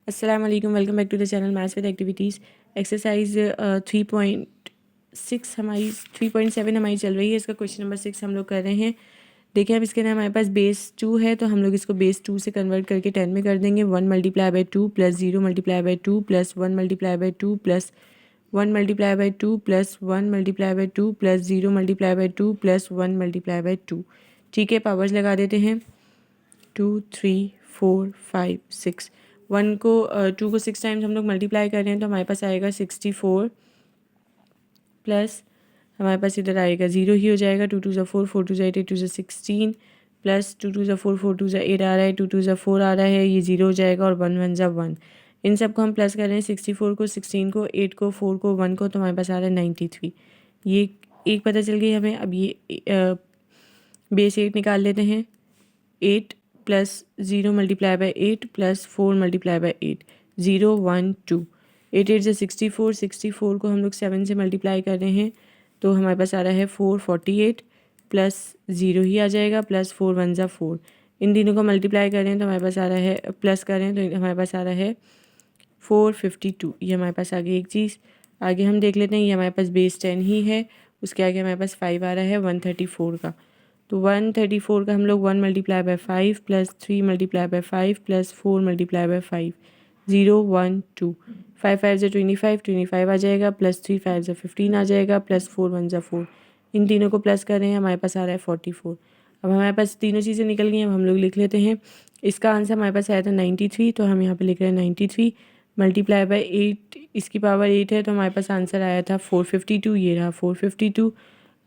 अस्सलाम वालेकुम, welcome back to the channel maths with activities. Exercise 3.6 हमारी 3.7 हमारी चल रही है। इसका क्वेश्चन नंबर 6 हम लोग कर रहे हैं। देखिए अब इसके अंदर हमारे पास बेस 2 है, तो हम लोग इसको बेस 2 से कन्वर्ट करके 10 में कर देंगे। 1 multiply by 2 plus 0 multiply by 2 plus 1 multiply by 2 plus 1 multiply by 2 plus 1 multiply by 2 plus 0 multiply by 2 plus 1 multiply by 2। ठीक है, पावर्स लगा देते हैं। 2 3 4 5 6। 2 को 6 टाइम्स हम लोग मल्टीप्लाई कर रहे हैं, तो हमारे पास आएगा 64 प्लस हमारे पास इधर आएगा 0 ही हो जाएगा। 2 2 ज़ा 4, 4 2 ज़ा 8, 8 2 ज़ा 16 प्लस 2 2 ज़ा 4, 4 2 ज़ा 8 आ रहा है, 2 2 ज़ा 4 आ रहा है, ये 0 हो जाएगा और 1 1 ज़ा 1। इन सब को हम प्लस कर रहे हैं, 64 को, 16 को, 8 को, 4 को, 1 को, तो हमारे पास आ रहा है 93। ये एक पता चल गई हमें। अब ये बेस 8 निकाल लेते हैं। 8 plus 0 multiply by 8 plus 4 multiply by 8, 0 1 2। 8 8 से 64, 64 को हम लोग 7 से मल्टीप्लाई कर रहे हैं, तो हमारे पास आ रहा है 448 प्लस 0 ही आ जाएगा प्लस 4 1 ज़ा 4। इन तीनों को मल्टीप्लाई कर रहे हैं तो हमारे पास आ रहा है, प्लस कर रहे हैं तो हमारे पास आ रहा है 452। ये हमारे पास आ गई एक चीज़। आगे हम देख लेते हैं, ये हमारे पास बेस 10 ही है, उसके आगे हमारे पास 5 आ रहा है 134 का। तो 134 का हम लोग 1 multiply by 5 plus 3 multiply by 5 plus 4 multiply by 5, 0 1 2। 5 5 ज़ा 25, 25 आ जाएगा प्लस 3 5 ज़ा 15 आ जाएगा प्लस 4 1 ज़ा 4। इन तीनों को प्लस कर रहे हैं, हमारे पास आ रहा है 44। अब हमारे पास तीनों चीज़ें निकल गई हैं। अब हम लोग लिख लेते हैं। इसका आंसर हमारे पास आया था 93, तो हम यहाँ पे लिख रहे हैं 93 मल्टीप्लाई बाई 8, इसकी पावर 8 है, तो हमारे पास आंसर आया था 452। ये रहा 452।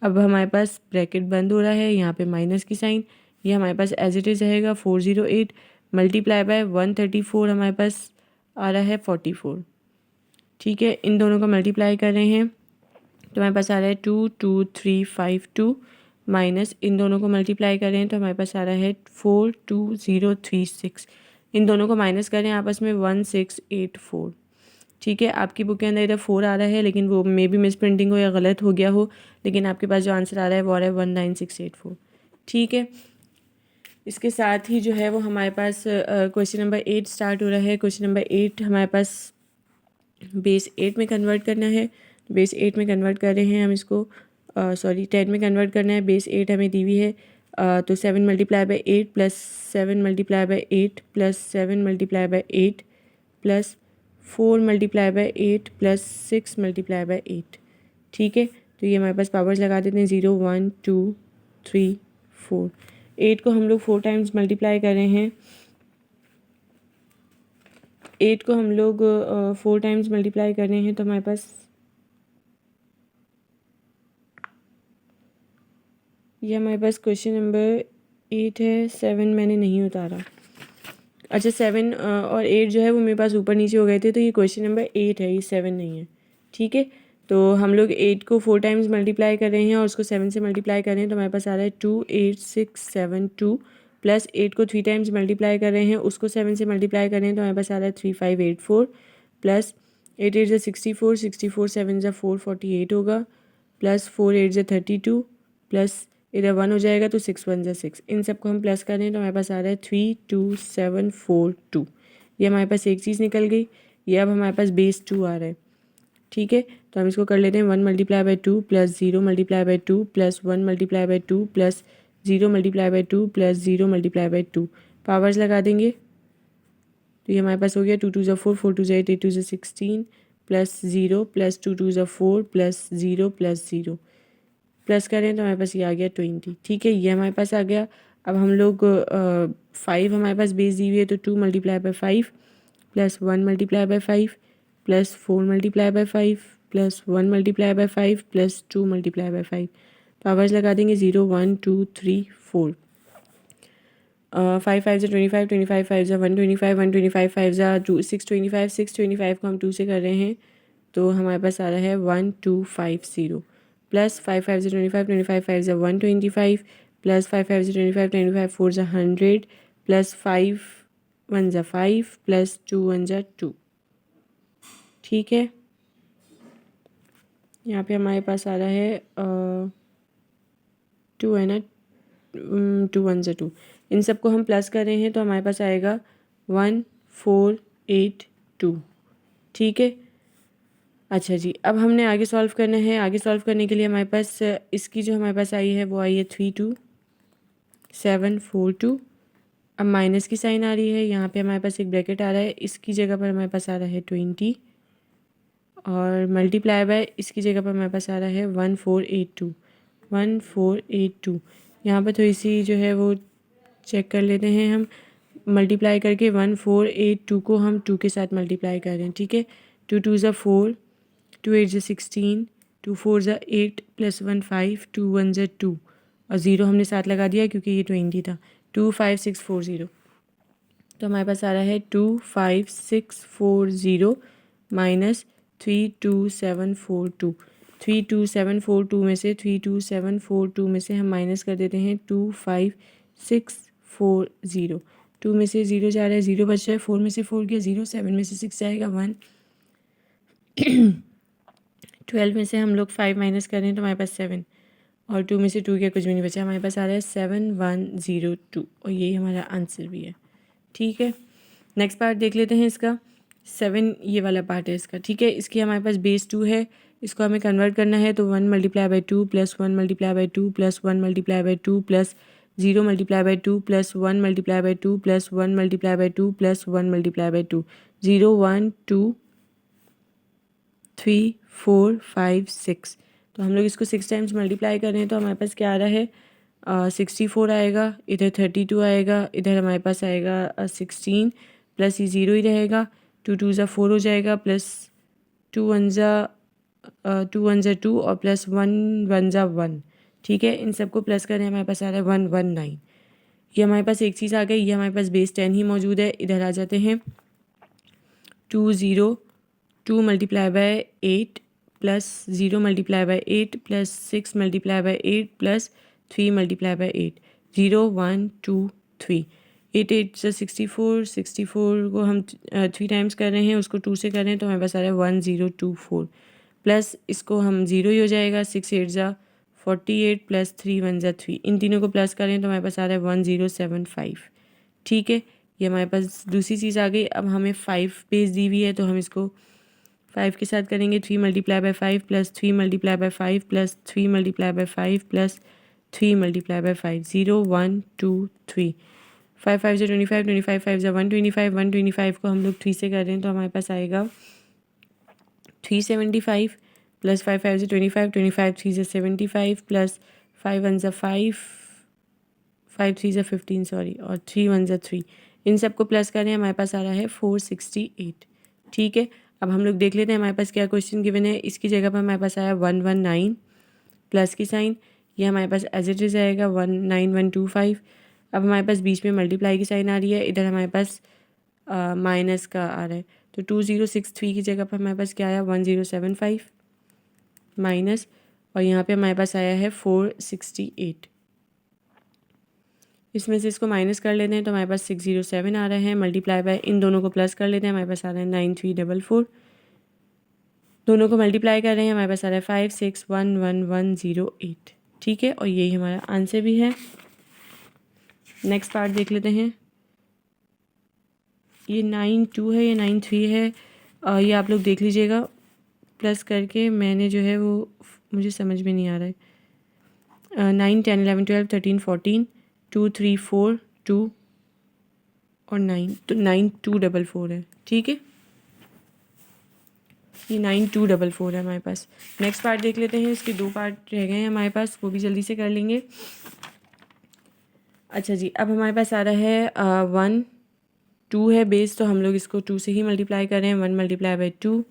अब हमारे पास ब्रैकेट बंद हो रहा है, यहाँ पे माइनस की साइन, ये हमारे पास एज इट इज़ रहेगा 408 मल्टीप्लाई बाय 134, हमारे पास आ रहा है 44। ठीक है, इन दोनों को मल्टीप्लाई कर रहे हैं तो हमारे पास आ रहा है 22352 माइनस इन दोनों को मल्टीप्लाई कर रहे हैं तो हमारे पास आ रहा है 42036। इन दोनों को माइनस करें आपस में 1684। ठीक है, आपकी बुक के अंदर इधर 4 आ रहा है, लेकिन वो मे बी मिस प्रिंटिंग हो या गलत हो गया हो, लेकिन आपके पास जो आंसर आ रहा है वो आ रहा है 19684। ठीक है, इसके साथ ही जो है वो हमारे पास क्वेश्चन नंबर 8 स्टार्ट हो रहा है। क्वेश्चन नंबर 8 हमारे पास बेस 8 में कन्वर्ट करना है। बेस 8 में कन्वर्ट कर रहे हैं हम इसको, सॉरी 10 में कन्वर्ट करना है। बेस 8 हमें दी हुई है, तो 7 multiply by 8 plus 7 multiply by 8 plus 7 multiply by 8 plus 4 multiply by 8 plus 6 multiply by 8। ठीक है, तो ये हमारे पास पावर्स लगा देते हैं 0 1 2 3 4। 8 को हम लोग 4 टाइम्स मल्टीप्लाई कर रहे हैं। 8 को हम लोग 4 टाइम्स मल्टीप्लाई कर रहे हैं, तो हमारे पास ये हमारे पास क्वेश्चन नंबर 8 है। 7 मैंने नहीं उतारा। अच्छा, 7 और 8 जो है वो मेरे पास ऊपर नीचे हो गए थे, तो ये क्वेश्चन नंबर 8 है, ये 7 नहीं है। ठीक है, तो हम लोग 8 को 4 टाइम्स मल्टीप्लाई कर रहे हैं और उसको 7 से मल्टीप्लाई कर रहे हैं, तो हमारे पास आ रहा है 28672 प्लस 8 को 3 टाइम्स मल्टीप्लाई कर रहे हैं, उसको 7 से मल्टीप्लाई कर रहे हैं, तो हमारे पास आ रहा है 3584 प्लस 8 8 ज़ा 64, 64 7 ज़ा 448 होगा प्लस 4 8 ज़ा 32 प्लस इधर 1 हो जाएगा तो 6 1 ज़ा 6। इन सबको हम प्लस करें तो हमारे पास आ रहा है 32742। ये हमारे पास एक चीज़ निकल गई। ये अब हमारे पास बेस 2 आ रहा है। ठीक है, तो हम इसको कर लेते हैं। 1 multiply by 2 plus 0 multiply by 2 plus 1 multiply by 2 plus 0 multiply by 2 plus 0 multiply by 2। Powers लगा देंगे तो ये हमारे पास हो गया 2 2 ज़ा 4, 4 2 ज़ा 8, 8 2 ज़ा 16 प्लस 0 प्लस 2 2 ज़ा 4 प्लस 0 प्लस 0। प्लस करें तो हमारे पास ये आ गया 20। ठीक है, ये हमारे पास आ गया। अब हम लोग 5 हमारे पास बेस दी हुई है, तो 2 multiply by 5 plus 1 multiply by 5 plus 4 multiply by 5 plus 1 multiply by 5 plus 2 multiply by 5। Powers लगा देंगे 0 1 2 3 4। 5 5 ज़ा 25, 25 5 ज़ा 125, 125 5 ज़ा 625, 625 को हम 2 से कर रहे हैं, तो हमारे पास आ रहा है 1250 प्लस 5 5 ज़ा 25, 25 5 ज़ा 125 प्लस 5 5 ज़ा 25, 25 4 ज़ा 100 प्लस 5 1 ज़ा 5 प्लस 2 1 ज़ा 2। ठीक है, यहाँ पे हमारे पास आ रहा है 2 है ना, 2 1 ज़ा 2। इन सबको हम प्लस कर रहे हैं तो हमारे पास आएगा 14 8 2। ठीक है। अच्छा जी, अब हमने आगे सॉल्व करना है। आगे सॉल्व करने के लिए हमारे पास इसकी जो हमारे पास आई है वो आई है 3 2 7 4 2। अब माइनस की साइन आ रही है, यहाँ पे हमारे पास एक ब्रैकेट आ रहा है, इसकी जगह पर हमारे पास आ रहा है 20 और मल्टीप्लाई बाय इसकी जगह पर हमारे पास आ रहा है 1482 1482। यहाँ पर थोड़ी सी जो है वो चेक कर लेते हैं हम। मल्टीप्लाई करके 1482 को हम 2 के साथ मल्टीप्लाई कर रहे हैं। ठीक है, 2 2 ज़ा 4, 2 8 ज़ा 16, 2 4 ज़ा 8 प्लस 1 5, 2 1 ज़ा 2 और ज़ीरो हमने साथ लगा दिया क्योंकि ये 20 था। 25640। तो हमारे पास आ रहा है 25640 माइनस 32742। 32742 में से 32742 में से हम माइनस कर देते हैं 25640। 2 में से 0 जा रहा है, 0 बच रहा है, 4 में से 4 गया 0, 7 में से 6 जाएगा 1, 12 में से हम लोग 5 माइनस कर रहे हैं तो हमारे पास 7 और 2 में से 2 गया, कुछ भी नहीं बचा। हमारे पास आ रहा है 7102 और यही हमारा आंसर भी है। ठीक है, नेक्स्ट पार्ट देख लेते हैं इसका। 7 ये वाला पार्ट है इसका। ठीक है, इसकी हमारे पास बेस 2 है, इसको हमें कन्वर्ट करना है तो 1 multiply by 2 plus 1 multiply by 2 plus 1 multiply by 2 plus 0 multiply by 2 plus 1 multiply by 2 plus 1 multiply by 2 plus 1 multiply by 2। 0 1 2 3 4 5 6। तो हम लोग इसको 6 टाइम्स मल्टीप्लाई कर रहे हैं तो हमारे पास क्या आ रहा है 64 आएगा, इधर 32 आएगा, इधर हमारे पास आएगा 16 प्लस ये 0 ही रहेगा, 2 2 ज़ा 4 हो जाएगा, प्लस 2 1 ज़ा 2 और प्लस 1 1 ज़ा 1। ठीक है, इन सबको प्लस करें हमारे पास आ रहा है 119। ये हमारे पास एक चीज़ आ गई, ये हमारे पास बेस 10 ही मौजूद है। इधर आ जाते हैं 2 multiply by 8 plus 0 multiply by 8 plus 6 multiply by 8 plus 3 multiply by 8। 0 1 2 3। 8 8 से 64, 64 को हम 3 टाइम्स कर रहे हैं, उसको 2 से कर रहे हैं तो हमारे पास आ रहा है 1024 प्लस इसको हम 0 ही हो जाएगा, 6 8 ज़ा 48 प्लस 3 1 ज़ा 3। इन तीनों को प्लस करें तो हमारे पास आ रहा है 1075। ठीक है, ये हमारे पास दूसरी चीज़ आ गई। अब हमें 5 बेस दी हुई है तो हम इसको 5 के साथ करेंगे। 3 multiply by 5 plus 3 multiply by 5 plus 3 multiply by 5 plus 3 multiply by 5। 0 1 2 3। 5 5 से 25, 25 5 से 125, 125 को हम लोग 3 से कर रहे हैं तो हमारे पास आएगा 375 प्लस 5 5 से 25, 25 3 से 75 प्लस 5 1 से 5, 5 3 से 15 सॉरी, और 3 1 से 3। इन सबको प्लस करें हमारे पास आ रहा है 468। ठीक है, अब हम लोग देख लेते हैं हमारे पास क्या क्वेश्चन गिवन है। इसकी जगह पर हमारे पास आया 119 प्लस की साइन, ये हमारे पास एज इट इज़ आएगा 19125। अब हमारे पास बीच में मल्टीप्लाई की साइन आ रही है, इधर हमारे पास माइनस का आ रहा है तो 2063 की जगह पर हमारे पास क्या आया 1075 माइनस, और यहाँ पे हमारे पास आया है 468। इसमें से इसको माइनस कर लेते हैं तो हमारे पास 607 आ रहे हैं। मल्टीप्लाई बाय इन दोनों को प्लस कर लेते हैं, हमारे पास आ रहा है 9344। दोनों को मल्टीप्लाई कर रहे हैं, हमारे पास आ रहा है 561108। ठीक है, और यही हमारा आंसर भी है। नेक्स्ट पार्ट देख लेते हैं। ये 92 है, ये 93 है, ये आप लोग देख लीजिएगा प्लस करके। मैंने जो है वो मुझे समझ में नहीं आ रहा है। 9 10 11 12 13 14 2 3 4 2 और 9, तो 9244 है। ठीक है, ये 9244 है हमारे पास। नेक्स्ट पार्ट देख लेते हैं। इसके 2 पार्ट रह गए हैं हमारे पास, वो भी जल्दी से कर लेंगे। अच्छा जी, अब हमारे पास आ रहा है 1 2 है बेस, तो हम लोग इसको 2 से ही मल्टीप्लाई कर रहे हैं। 1 multiply by 2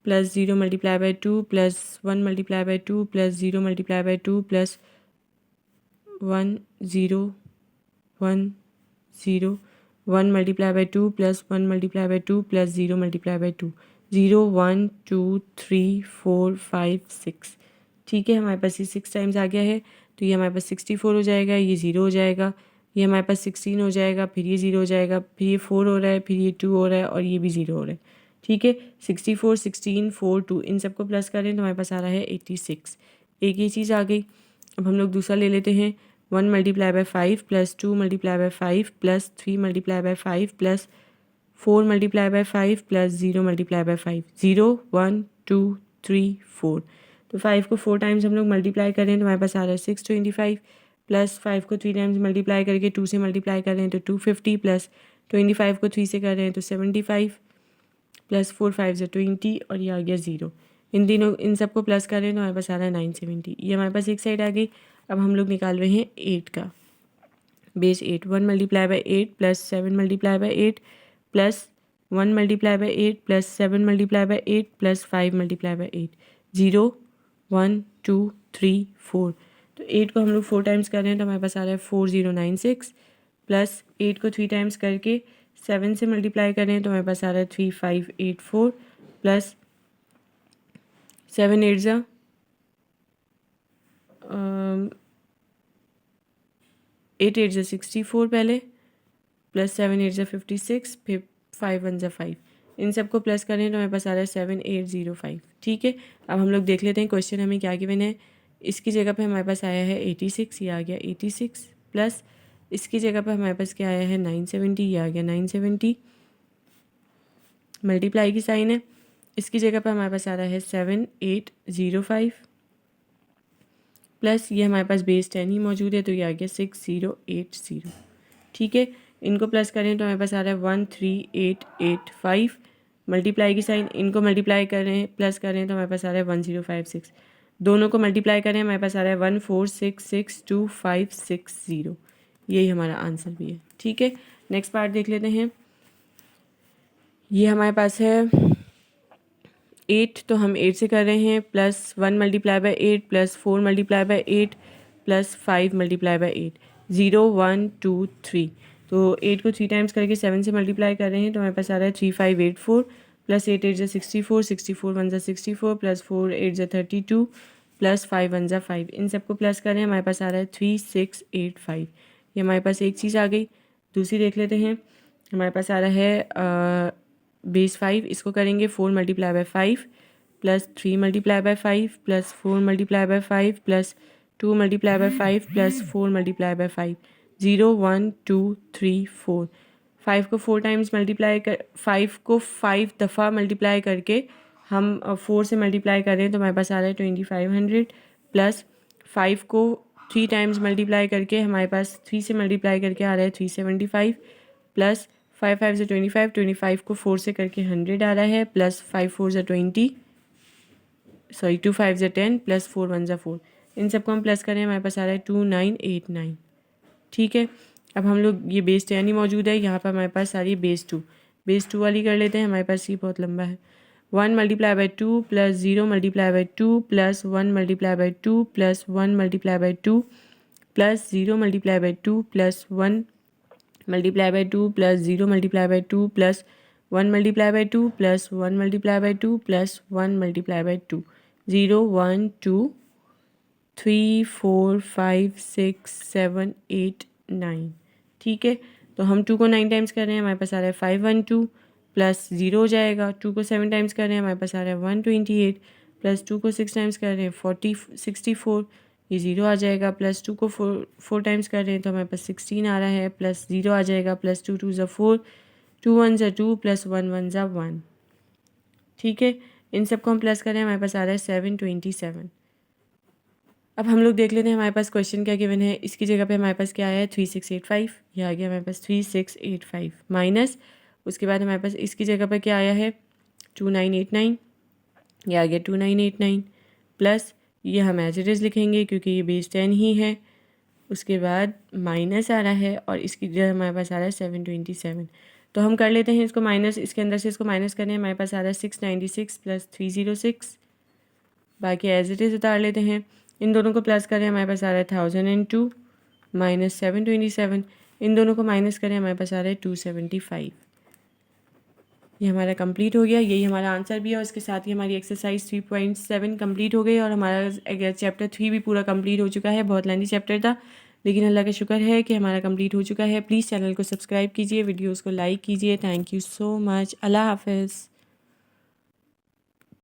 plus 0 multiply by 2 plus 1 multiply by 2 plus 0 multiply by 2 plus 1 0 1 0 1 multiply by 2 plus 1 multiply by 2 plus 0 multiply by 2। 0 1 2 3 4 5 6। ठीक है, हमारे पास ये 6 टाइम्स आ गया है तो ये हमारे पास 64 हो जाएगा, ये 0 हो जाएगा, ये हमारे पास 16 हो जाएगा, फिर ये 0 हो जाएगा, फिर ये 4 हो रहा है, फिर ये 2 हो रहा है और ये भी 0 हो रहा है। ठीक है, 64 16 4 2 इन सबको प्लस करें तो हमारे पास आ रहा है 86। एक ये चीज़ आ गई। अब हम लोग दूसरा ले लेते हैं 1 multiply by 5 plus 2 multiply by 5 plus 3 multiply by 5 plus 4 multiply by 5 plus 0 multiply by 5, 0 1 2 3 4। तो 5 को 4 टाइम्स हम लोग मल्टीप्लाई करें तो हमारे पास आ रहा है 625 प्लस 5 को 3 टाइम्स मल्टीप्लाई करके 2 से मल्टीप्लाई करें तो 250 प्लस 25 को 3 से कर रहे हैं तो 75 प्लस 4 5 से 20 और ये आ गया 0। इन सबको प्लस करें तो हमारे पास आ रहा है 970। ये हमारे पास एक साइड आ गई। अब हम लोग निकाल रहे हैं 8 का base 8। 1 multiply by 8 plus 7 multiply by 8 plus 1 multiply by 8 plus 7 multiply by 8 plus 5 multiply by 8, 0 1 2 3 4। तो 8 को हम लोग 4 टाइम्स कर रहे हैं तो हमारे पास आ रहा है 4096 प्लस 8 को 3 टाइम्स करके 7 से मल्टीप्लाई कर रहे हैं तो हमारे पास आ रहा है 3584 प्लस 7 8 जा 8 8 जा 64 पहले प्लस 7 8 जा 56 फिर 5 1 जा 5। इन सबको प्लस करें तो हमारे पास आ रहा है 7805। ठीक है, अब हम लोग देख लेते हैं क्वेश्चन हमें क्या गिवन है। इसकी जगह पे हमारे पास आया है 86, ये आ गया 86 प्लस इसकी जगह पे हमारे पास क्या आया है 970, ये आ गया 970। मल्टीप्लाई की साइन है। इसकी जगह पे हमारे पास आ रहा है 7805 प्लस ये हमारे पास बेस 10 ही मौजूद है तो ये आ गया 6080। ठीक है, इनको प्लस करें तो हमारे पास आ रहा है 13885। मल्टीप्लाई की साइन, इनको मल्टीप्लाई करें प्लस करें तो हमारे पास आ रहा है 1056। दोनों को मल्टीप्लाई करें हमारे पास आ रहा है 14662 यही हमारा आंसर भी है। ठीक है, नेक्स्ट पार्ट देख लेते हैं। ये हमारे पास है 8 तो हम 8 से कर रहे हैं plus 1 multiply by 8 plus 4 multiply by 8 plus 5 multiply by 8, 0 1 2 3। तो 8 को 3 टाइम्स करके 7 से मल्टीप्लाई कर रहे हैं तो हमारे पास आ रहा है 3584 प्लस 8 8 जा 64, 64 1 जा 64 प्लस 4 8 जा 32 प्लस 5 1 जा 5। इन सबको प्लस करें हमारे पास आ रहा है 3685। ये हमारे पास एक चीज़ आ गई। दूसरी देख लेते हैं। हमारे पास आ रहा है बेस 5, इसको करेंगे 4 multiply by 5 plus 3 multiply by 5 plus 4 multiply by 5 plus 2 multiply by 5 plus 4 multiply by 5, 0 1 2 3 4। 5 को 4 टाइम्स मल्टीप्लाई कर 5 को 5 दफ़ा मल्टीप्लाई करके हम 4 से मल्टीप्लाई कर रहे हैं तो हमारे पास आ रहा है 2500 प्लस 5 को 3 टाइम्स मल्टीप्लाई करके हमारे पास 3 से मल्टीप्लाई करके आ रहा है 375 प्लस 5 5 से 25, 25 को 4 से करके 100 आ रहा है प्लस 5 4 से 20, सॉरी 2 5 से 10 प्लस 4 1 से 4। इन सबको हम प्लस करें हमारे पास आ रहा है 2989। ठीक है, अब हम लोग ये बेस 10 ही मौजूद है, यहाँ पर हमारे पास सारी बेस 2 वाली कर लेते हैं। हमारे पास ये बहुत लंबा है। 1 multiply by 2 plus 0 multiply by 2 plus 1 multiply by 2 plus 1 multiply by 2 plus 0 multiply by 2 plus 1 multiply by 2 plus 0 multiply by 2 plus 1 multiply by 2 plus 1 multiply by 2 plus 1 multiply by 2, 0 1 2 3 4 5 6 7 8 9। ठीक है, तो हम 2 को 9 टाइम्स कर रहे हैं हमारे पास आ रहा है 512 प्लस 0 हो जाएगा। 2 को 7 टाइम्स कर रहे हैं हमारे पास आ रहा है 128 प्लस 2 को 6 टाइम्स कर रहे हैं 64, ये 0 आ जाएगा। प्लस 2 को 4 टाइम्स कर रहे हैं तो हमारे पास 16 आ रहा है प्लस 0 आ जाएगा। प्लस 2 2 ज़ा 4, 2 1 ज़ा 2 प्लस 1 1 ज़ा 1। ठीक है, इन सबको हम प्लस करें हमारे पास आ रहा है 727। अब हम लोग देख लेते हैं हमारे पास क्वेश्चन क्या गिवन है। इसकी जगह पे हमारे पास क्या आया है 3685, ये आ गया हमारे पास 3685 माइनस उसके बाद हमारे पास इसकी जगह पर क्या आया है 2989, ये आ गया 2989 प्लस ये हम एज इट इज़ लिखेंगे क्योंकि ये बेस 10 ही है। उसके बाद माइनस आ रहा है और इसकी जगह हमारे पास आ रहा है 727। तो हम कर लेते हैं इसको माइनस, इसके अंदर से इसको माइनस करें हमारे पास आ रहा है 696 प्लस 306, बाकी एज इट इज़ उतार लेते हैं। इन दोनों को प्लस करें हमारे पास आ रहा है 1002 माइनस 727, इन दोनों को माइनस करें हमारे पास आ रहा है 275। ये हमारा कंप्लीट हो गया, यही हमारा आंसर भी है और इसके साथ ही हमारी एक्सरसाइज 3.7 कंप्लीट हो गई और हमारा चैप्टर 3 भी पूरा कंप्लीट हो चुका है। बहुत लेंथी चैप्टर था लेकिन अल्लाह का शुक्र है कि हमारा कंप्लीट हो चुका है। प्लीज़ चैनल को सब्सक्राइब कीजिए, वीडियोज़ को लाइक कीजिए। Thank you so much. अल्लाह हाफ़िज़।